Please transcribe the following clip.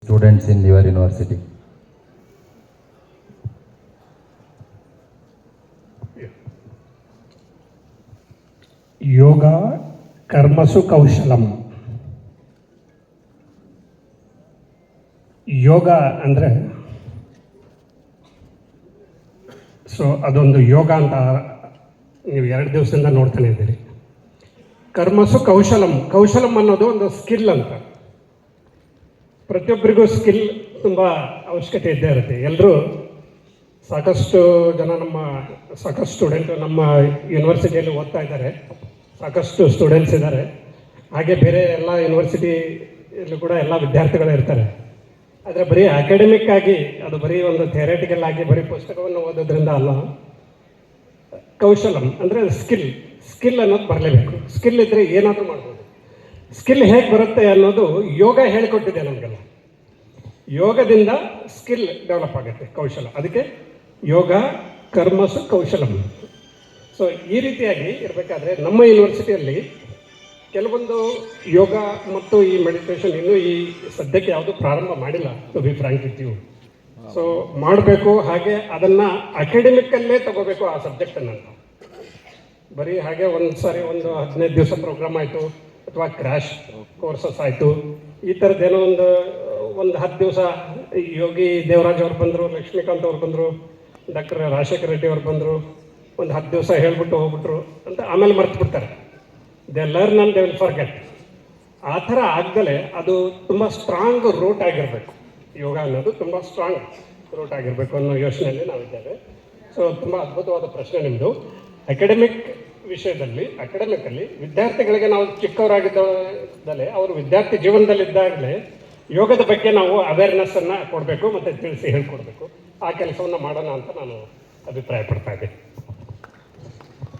students in your university? ಯೋಗ ಕರ್ಮಸು ಕೌಶಲಂ. ಯೋಗ ಅಂದರೆ ಅದೊಂದು ಯೋಗ ಅಂತ ನೀವು 2 ದಿವಸದಿಂದ ನೋಡ್ತಾನೆ ಇದ್ದೀರಿ. ಕರ್ಮಸು ಕೌಶಲಂ. ಕೌಶಲಂ ಅನ್ನೋದು ಒಂದು ಸ್ಕಿಲ್ ಅಂತ. ಪ್ರತಿಯೊಬ್ಬರಿಗೂ ಸ್ಕಿಲ್ ತುಂಬ ಅವಶ್ಯಕತೆ ಇದ್ದೇ ಇರುತ್ತೆ. ಎಲ್ಲರೂ ಸಾಕಷ್ಟು ಜನ ಸಾಕಷ್ಟು ಸ್ಟೂಡೆಂಟು ನಮ್ಮ ಯೂನಿವರ್ಸಿಟಿಯಲ್ಲಿ ಓದ್ತಾ ಇದ್ದಾರೆ. ಸಾಕಷ್ಟು ಸ್ಟೂಡೆಂಟ್ಸ್ ಇದ್ದಾರೆ. ಹಾಗೆ ಬೇರೆ ಎಲ್ಲ ಯೂನಿವರ್ಸಿಟಿಯಲ್ಲೂ ಕೂಡ ಎಲ್ಲ ವಿದ್ಯಾರ್ಥಿಗಳು ಇರ್ತಾರೆ. ಆದರೆ ಬರೀ ಅಕಾಡೆಮಿಕ್ ಆಗಿ ಅದು ಬರೀ ಒಂದು ಥಿಯರಿಟಿಕಲ್ ಆಗಿ ಬರೀ ಪುಸ್ತಕವನ್ನು ಓದೋದ್ರಿಂದ ಅಲ್ಲ. ಕೌಶಲಂ ಅಂದರೆ ಸ್ಕಿಲ್ ಅನ್ನೋದು ಬರಲೇಬೇಕು. ಸ್ಕಿಲ್ ಇದ್ದರೆ ಏನಾದರೂ ಮಾಡ್ಬೋದು. ಸ್ಕಿಲ್ ಹೇಗೆ ಬರುತ್ತೆ ಅನ್ನೋದು ಯೋಗ ಹೇಳಿಕೊಟ್ಟಿದೆ ನಮಗೆಲ್ಲ. ಯೋಗದಿಂದ ಸ್ಕಿಲ್ ಡೆವಲಪ್ ಆಗುತ್ತೆ, ಕೌಶಲ. ಅದಕ್ಕೆ ಯೋಗ ಕರ್ಮಸು ಕೌಶಲಂ. ಸೊ ಈ ರೀತಿಯಾಗಿ ಇರಬೇಕಾದ್ರೆ ನಮ್ಮ ಯೂನಿವರ್ಸಿಟಿಯಲ್ಲಿ ಕೆಲವೊಂದು ಯೋಗ ಮತ್ತು ಈ ಮೆಡಿಟೇಷನ್ ಇನ್ನೂ ಈ ಸದ್ಯಕ್ಕೆ ಯಾವುದೂ ಪ್ರಾರಂಭ ಮಾಡಿಲ್ಲ, to be frank with you. So ಮಾಡಬೇಕು. ಹಾಗೆ ಅದನ್ನು ಅಕಾಡೆಮಿಕ್ಕಲ್ಲೇ ತಗೋಬೇಕು ಆ ಸಬ್ಜೆಕ್ಟನ್ನು. ಬರೀ ಹಾಗೆ ಒಂದು 15 ದಿವಸ ಪ್ರೋಗ್ರಾಮ್ ಆಯಿತು ಅಥವಾ ಕ್ರ್ಯಾಶ್ ಕೋರ್ಸಸ್ ಆಯಿತು, ಈ ಥರದ್ದೇನೋ ಒಂದು 10 ದಿವಸ ಯೋಗಿ ದೇವರಾಜ್ ಅವ್ರು ಬಂದರು, ಲಕ್ಷ್ಮೀಕಾಂತ್ ಅವ್ರು ಬಂದರು, ಡಾಕ್ಟರ್ ರಾಜಶೇಖರ್ ರೆಡ್ಡಿ ಅವ್ರು ಬಂದರು, ಒಂದು 10 ದಿವಸ ಹೇಳ್ಬಿಟ್ಟು ಹೋಗ್ಬಿಟ್ರು ಅಂತ ಆಮೇಲೆ ಮರ್ತು ಬಿಡ್ತಾರೆ. They learn and they will forget. ಆ ಥರ ಆಗದಲೇ ಅದು ತುಂಬ ಸ್ಟ್ರಾಂಗ್ ರೂಟ್ ಆಗಿರಬೇಕು. ಯೋಗ ಅನ್ನೋದು ತುಂಬ ಸ್ಟ್ರಾಂಗ್ ರೂಟ್ ಆಗಿರಬೇಕು ಅನ್ನೋ ಯೋಚನೆಯಲ್ಲಿ ನಾವಿದ್ದೇವೆ. ಸೊ ತುಂಬ ಅದ್ಭುತವಾದ ಪ್ರಶ್ನೆ ನಿಮ್ಮದು. ಅಕಾಡೆಮಿಕ್ ವಿಷಯದಲ್ಲಿ ಅಕಾಡೆಮಿಕಲ್ಲಿ ವಿದ್ಯಾರ್ಥಿಗಳಿಗೆ ನಾವು ಚಿಕ್ಕವರಾಗಿದ್ದಲೇ ಅವರು ವಿದ್ಯಾರ್ಥಿ ಜೀವನದಲ್ಲಿದ್ದಾಗಲೇ ಯೋಗದ ಬಗ್ಗೆ ನಾವು ಅವೇರ್ನೆಸ್ಸನ್ನು ಕೊಡಬೇಕು ಮತ್ತು ತಿಳಿಸಿ ಹೇಳ್ಕೊಡ್ಬೇಕು. ಆ ಕೆಲಸವನ್ನು ಮಾಡೋಣ ಅಂತ ನಾನು ಅಭಿಪ್ರಾಯ ಪಡ್ತಾ ಇದ್ದೆ.